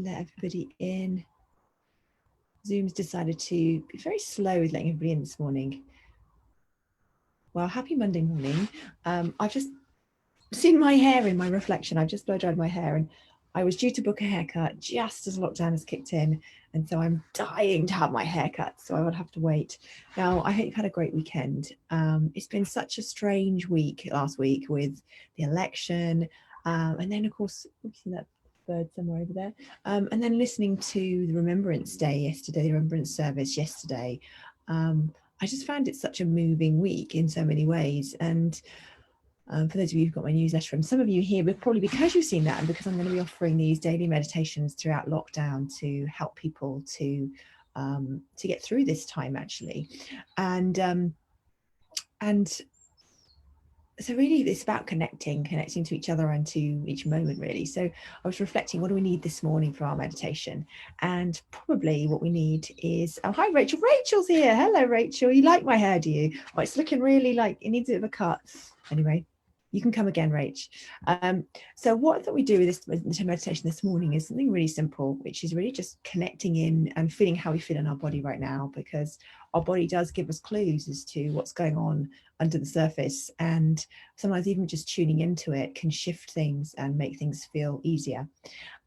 let everybody in. Zoom's decided to be very slow with letting everybody in this morning. Well, happy Monday morning. I've just seen my hair in my reflection. I've just blow dried my hair, and I was due to book a haircut just as lockdown has kicked in. And so I'm dying to have my hair cut, so I would have to wait. Now, I hope you've had a great weekend. It's been such a strange week last week with the election. And then, of course, we've seen that bird somewhere over there. And then listening to the Remembrance Day yesterday, the Remembrance service yesterday. I just found it such a moving week in so many ways. And for those of you who've got my newsletter, from some of you here, but probably because you've seen that, and because I'm going to be offering these daily meditations throughout lockdown to help people to get through this time, actually, and so really it's about connecting to each other and to each moment, really. So I was reflecting, what do we need this morning for our meditation? And probably what we need is, oh, hi Rachel. Rachel's here. Hello Rachel. You like my hair, do you? Oh, it's looking really like it needs a bit of a cut. Anyway, you can come again, Rach. So what I thought we do with this meditation this morning is something really simple, which is really just connecting in and feeling how we feel in our body right now, because our body does give us clues as to what's going on under the surface, and sometimes even just tuning into it can shift things and make things feel easier.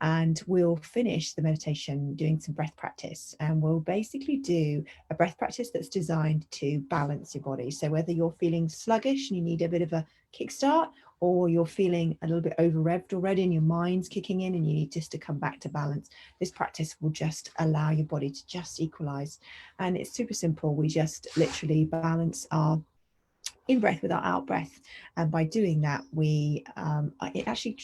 And we'll finish the meditation doing some breath practice, and we'll basically do a breath practice that's designed to balance your body. So whether you're feeling sluggish and you need a bit of a kickstart, or you're feeling a little bit over revved already and your mind's kicking in and you need just to come back to balance, this practice will just allow your body to just equalize. And it's super simple. We just literally balance our in breath with our out breath, and by doing that we it actually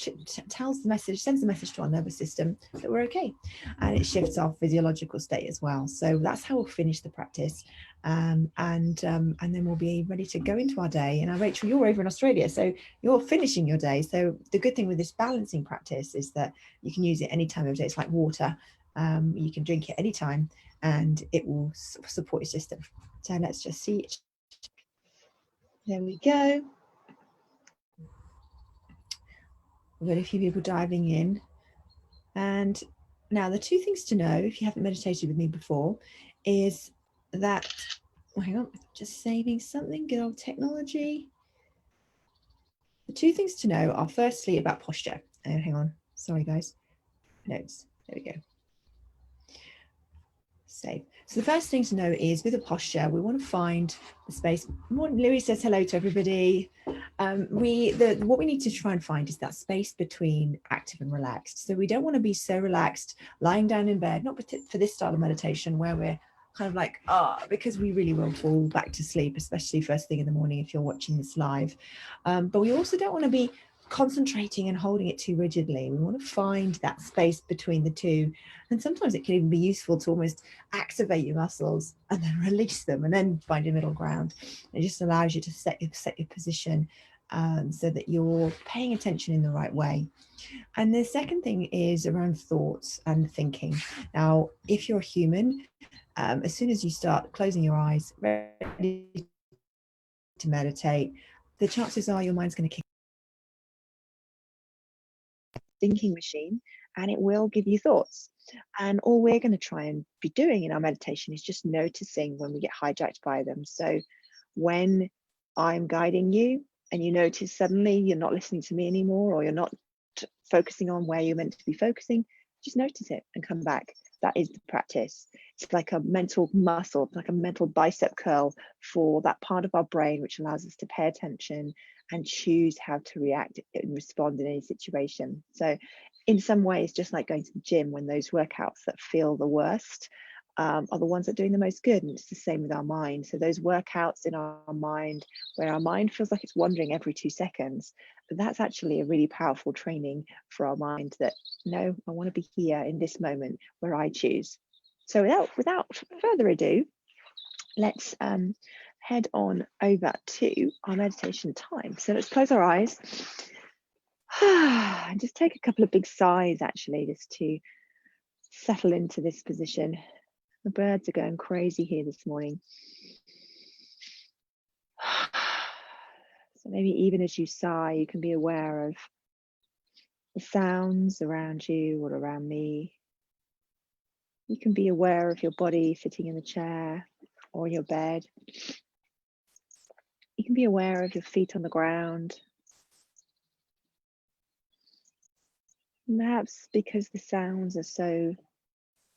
tells the message, sends the message to our nervous system that we're okay, and it shifts our physiological state as well. So that's how we'll finish the practice, and then we'll be ready to go into our day. And now, Rachel, you're over in Australia, so you're finishing your day. So the good thing with this balancing practice is that you can use it any time of day. It's like water. You can drink it anytime and it will support your system. So let's just see it. There we go. We've got a few people diving in. And now the two things to know, if you haven't meditated with me before, is that, oh, hang on, just saving something, good old technology. The two things to know are firstly about posture. Oh, hang on, sorry guys, notes, there we go. Save. So the first thing to know is with a posture, we want to find the space. Morning, Louis says hello to everybody. What we need to try and find is that space between active and relaxed. So we don't want to be so relaxed lying down in bed, not for this style of meditation where we're kind of like, because we really will fall back to sleep, especially first thing in the morning if you're watching this live. But we also don't want to be concentrating and holding it too rigidly. We want to find that space between the two. And sometimes it can even be useful to almost activate your muscles and then release them and then find a middle ground. It just allows you to set your position so that you're paying attention in the right way. And the second thing is around thoughts and thinking. Now, if you're human, as soon as you start closing your eyes, ready to meditate, the chances are your mind's going to kick thinking machine, and it will give you thoughts. And all we're going to try and be doing in our meditation is just noticing when we get hijacked by them. So when I'm guiding you and you notice suddenly you're not listening to me anymore, or you're not focusing on where you're meant to be focusing, just notice it and come back. That is the practice. It's like a mental muscle, like a mental bicep curl for that part of our brain, which allows us to pay attention and choose how to react and respond in any situation. So in some ways, just like going to the gym, when those workouts that feel the worst are the ones that are doing the most good. And it's the same with our mind. So those workouts in our mind, where our mind feels like it's wandering every 2 seconds, that's actually a really powerful training for our mind that, no, I want to be here in this moment where I choose. So without further ado, let's head on over to our meditation time. So let's close our eyes and just take a couple of big sighs, actually, just to settle into this position. The birds are going crazy here this morning. So maybe even as you sigh, you can be aware of the sounds around you or around me, You can be aware of your body sitting in the chair or your bed. You can be aware of your feet on the ground. And perhaps because the sounds are so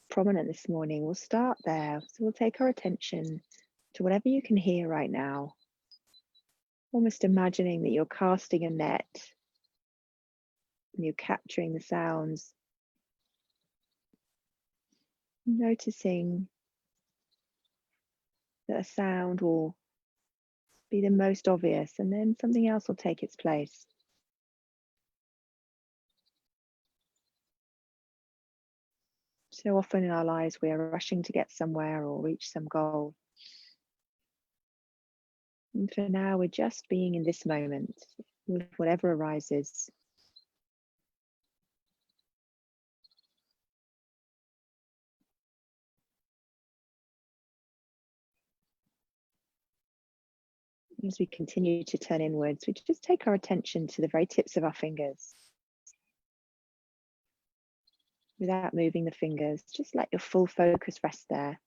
prominent this morning, we'll start there. So we'll take our attention to whatever you can hear right now. Almost imagining that you're casting a net and you're capturing the sounds. Noticing that a sound will be the most obvious and then something else will take its place. So often in our lives, we are rushing to get somewhere or reach some goal. And for now, we're just being in this moment with whatever arises. As we continue to turn inwards, we just take our attention to the very tips of our fingers. Without moving the fingers, just let your full focus rest there.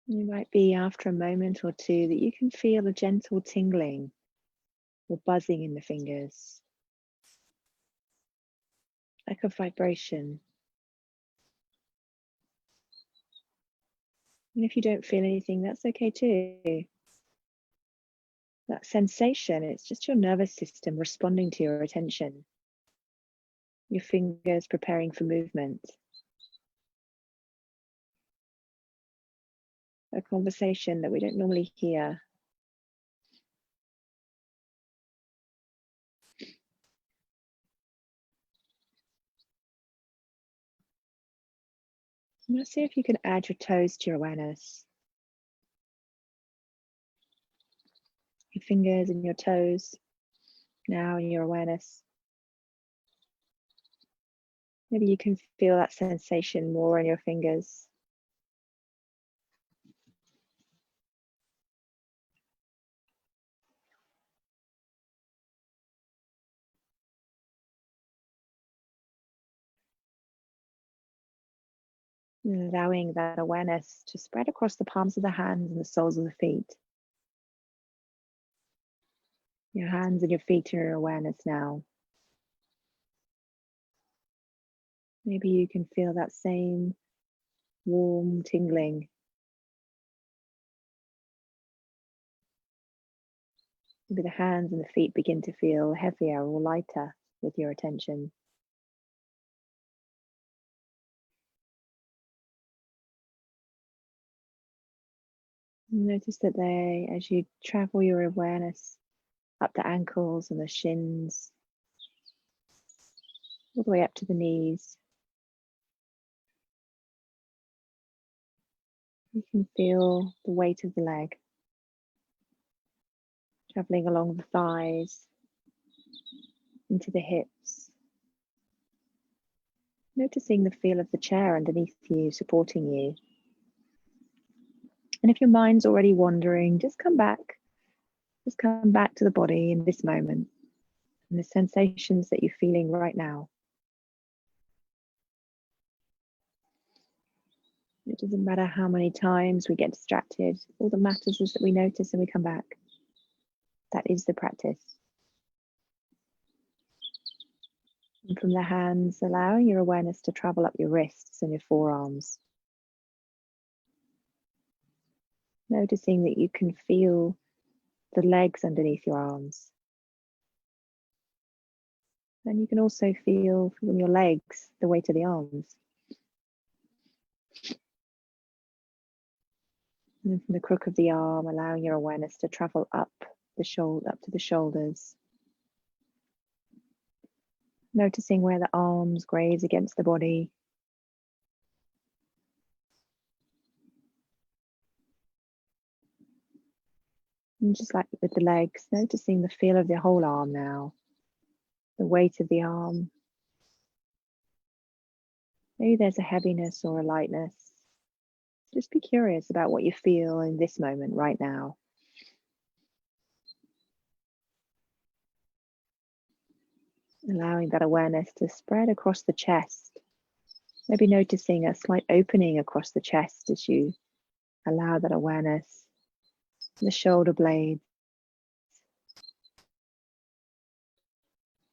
It might be after a moment or two that you can feel a gentle tingling or buzzing in the fingers, like a vibration. And if you don't feel anything, that's okay too. That sensation, it's just your nervous system responding to your attention. Your fingers preparing for movement. A conversation that we don't normally hear. Now see if you can add your toes to your awareness. Your fingers and your toes now in your awareness. Maybe you can feel that sensation more in your fingers. And allowing that awareness to spread across the palms of the hands and the soles of the feet. Your hands and your feet are your awareness now. Maybe you can feel that same warm tingling. Maybe the hands and the feet begin to feel heavier or lighter with your attention. Notice that they, as you travel your awareness up the ankles and the shins, all the way up to the knees, you can feel the weight of the leg traveling along the thighs, into the hips. Noticing the feel of the chair underneath you, supporting you. And if your mind's already wandering, just come back. Just come back to the body in this moment and the sensations that you're feeling right now. It doesn't matter how many times we get distracted. All that matters is that we notice and we come back. That is the practice. And from the hands, allowing your awareness to travel up your wrists and your forearms. Noticing that you can feel the legs underneath your arms. And you can also feel from your legs the weight of the arms. And then from the crook of the arm, allowing your awareness to travel up to the shoulders. Noticing where the arms graze against the body. And just like with the legs, noticing the feel of the whole arm now. The weight of the arm. Maybe there's a heaviness or a lightness. Just be curious about what you feel in this moment right now. Allowing that awareness to spread across the chest. Maybe noticing a slight opening across the chest as you allow that awareness, the shoulder blades.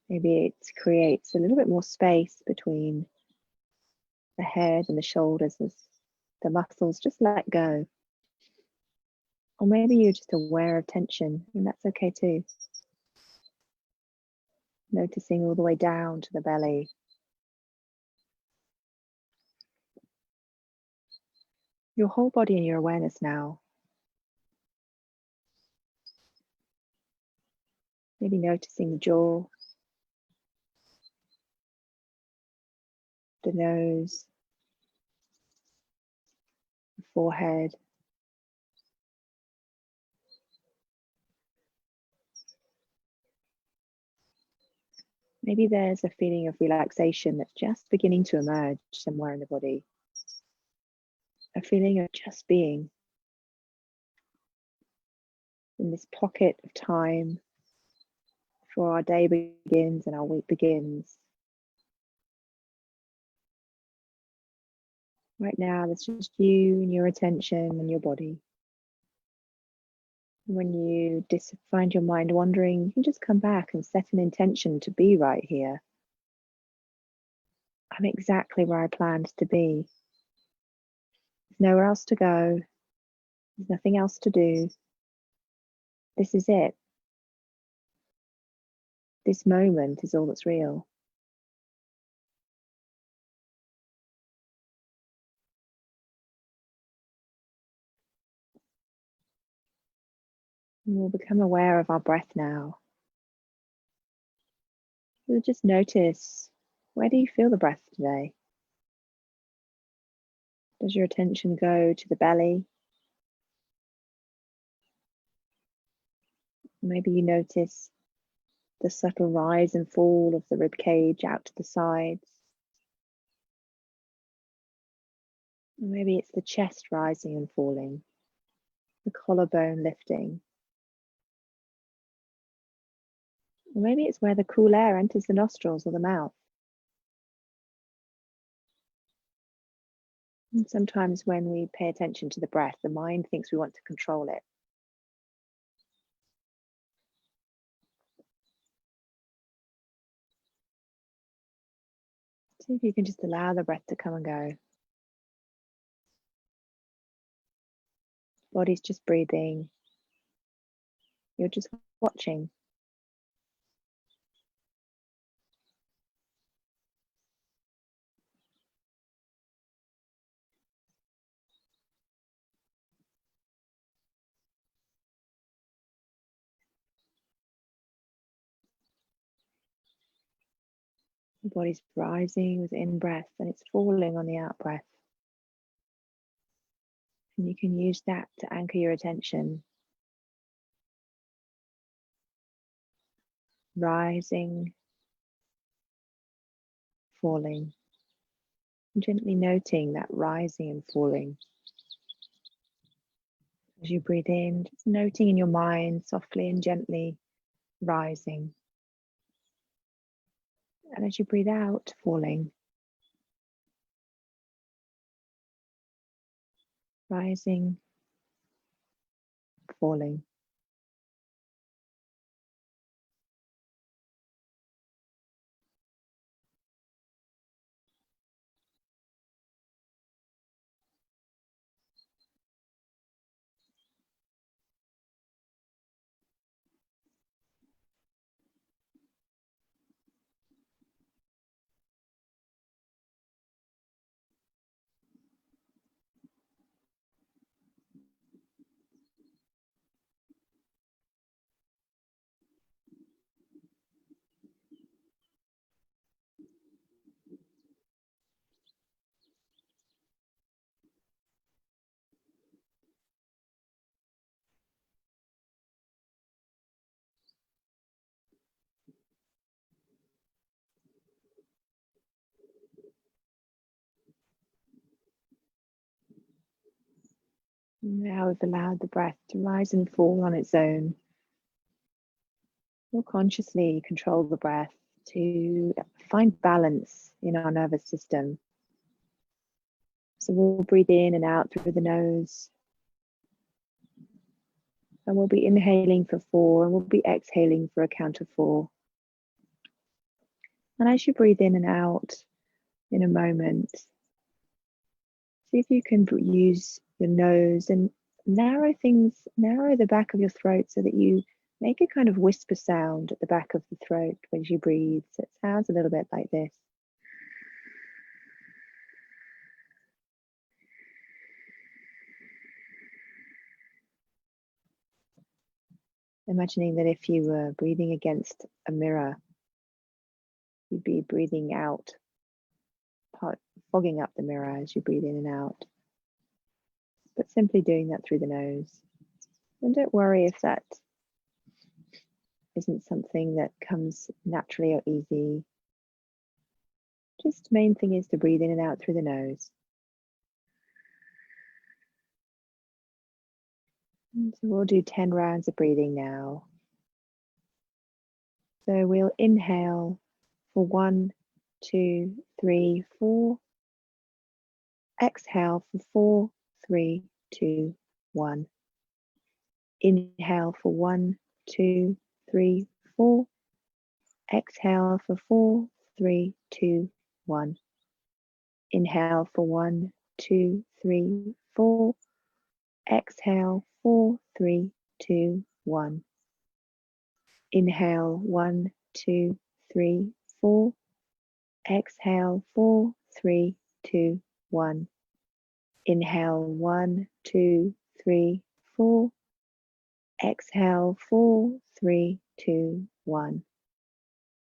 Maybe it creates a little bit more space between the head and the shoulders as the muscles just let go. Or maybe you're just aware of tension, and that's okay too. Noticing all the way down to the belly. Your whole body in your awareness now. Maybe noticing the jaw, the nose, the forehead. Maybe there's a feeling of relaxation that's just beginning to emerge somewhere in the body. A feeling of just being in this pocket of time before our day begins and our week begins. Right now, there's just you and your attention and your body. When you find your mind wandering, you can just come back and set an intention to be right here. I'm exactly where I planned to be. There's nowhere else to go. There's nothing else to do. This is it. This moment is all that's real. And we'll become aware of our breath now. You'll just notice, where do you feel the breath today? Does your attention go to the belly? Maybe you notice the subtle rise and fall of the rib cage out to the sides. Maybe it's the chest rising and falling, the collarbone lifting. Or maybe it's where the cool air enters the nostrils or the mouth. And sometimes when we pay attention to the breath, the mind thinks we want to control it. See if you can just allow the breath to come and go. Body's just breathing. You're just watching. The body's rising with in breath and it's falling on the out breath. And you can use that to anchor your attention. Rising, falling. And gently noting that rising and falling. As you breathe in, just noting in your mind softly and gently rising. And as you breathe out, falling. Rising, falling. Now we've allowed the breath to rise and fall on its own. We'll consciously control the breath to find balance in our nervous system. So we'll breathe in and out through the nose. And we'll be inhaling for 4, and we'll be exhaling for a count of 4. And as you breathe in and out in a moment, see if you can use your nose and narrow the back of your throat so that you make a kind of whisper sound at the back of the throat as you breathe. So it sounds a little bit like this. Imagining that if you were breathing against a mirror, you'd be breathing out, fogging up the mirror as you breathe in and out. But simply doing that through the nose. And don't worry if that isn't something that comes naturally or easy. Just main thing is to breathe in and out through the nose. And so we'll do 10 rounds of breathing now. So we'll inhale for 1, 2, 3, 4. Exhale for 4, 3, 2, 1. Inhale for 1, 2, 3, 4. Exhale for 4, 3, 2, 1. Inhale for 1, 2, 3, 4. Exhale 4, 3, 2, 1. Inhale 1, 2, 3, 4. Exhale 4, 3, 2, 1. Inhale 1, 2, 3, 4. Exhale 4, 3, 2, 1.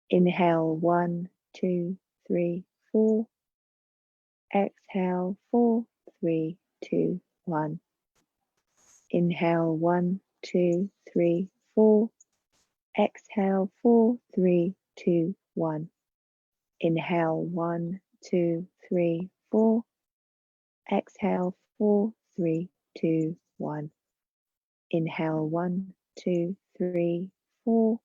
Inhale 1, 2, 3, 4. Exhale 4, 3, 2, 1. Inhale 1, 2, 3, 4. Exhale 4, 3, 2, 1. Inhale 1, 2, 3, 4. Exhale 4, 3, 2, 1. Inhale 1, 2, 3, 4.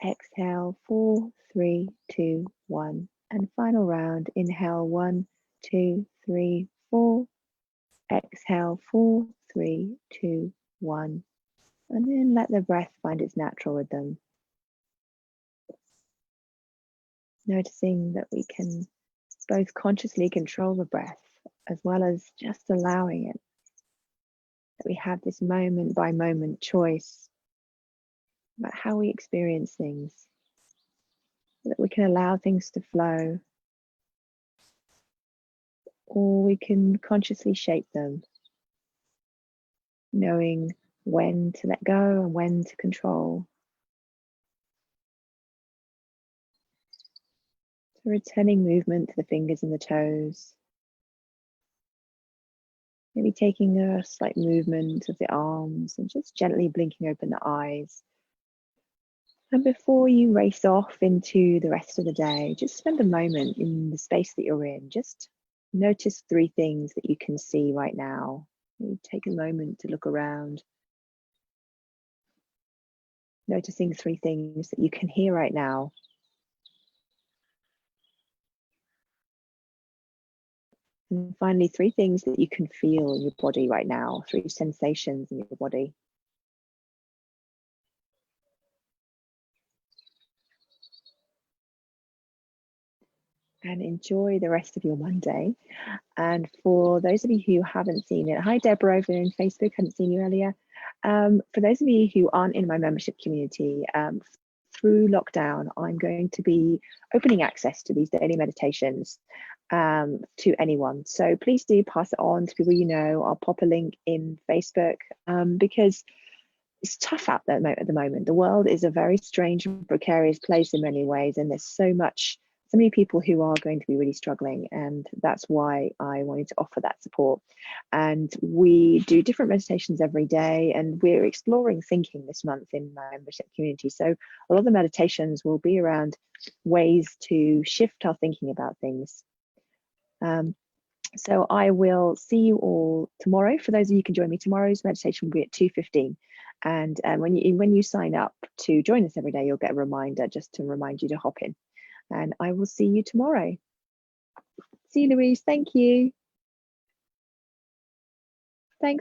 Exhale 4, 3, 2, 1. And final round. Inhale 1, 2, 3, 4. Exhale 4, 3, 2, 1. And then let the breath find its natural rhythm. Noticing that we can both consciously control the breath as well as just allowing it. That we have this moment by moment choice about how we experience things. That we can allow things to flow, or we can consciously shape them, knowing when to let go and when to control. So returning movement to the fingers and the toes. Maybe taking a slight movement of the arms and just gently blinking open the eyes. And before you race off into the rest of the day, just spend a moment in the space that you're in. Just notice 3 things that you can see right now. Maybe take a moment to look around. Noticing 3 things that you can hear right now. And finally, 3 things that you can feel in your body right now, 3 sensations in your body. And enjoy the rest of your Monday. And for those of you who haven't seen it, hi Deborah over in Facebook, hadn't seen you earlier. For those of you who aren't in my membership community, through lockdown, I'm going to be opening access to these daily meditations to anyone. So please do pass it on to people you know. I'll pop a link in Facebook because it's tough out there at the moment. The world is a very strange and precarious place in many ways, and there's so many people who are going to be really struggling, and that's why I wanted to offer that support. And we do different meditations every day, and we're exploring thinking this month in my membership community. So a lot of the meditations will be around ways to shift our thinking about things. So I will see you all will tomorrow, for those of you who can join me, tomorrow's meditation will be at 2:15. And when you sign up to join us every day, you'll get a reminder just to remind you to hop in. And I will see you tomorrow. See you, Louise. Thank you. Thanks.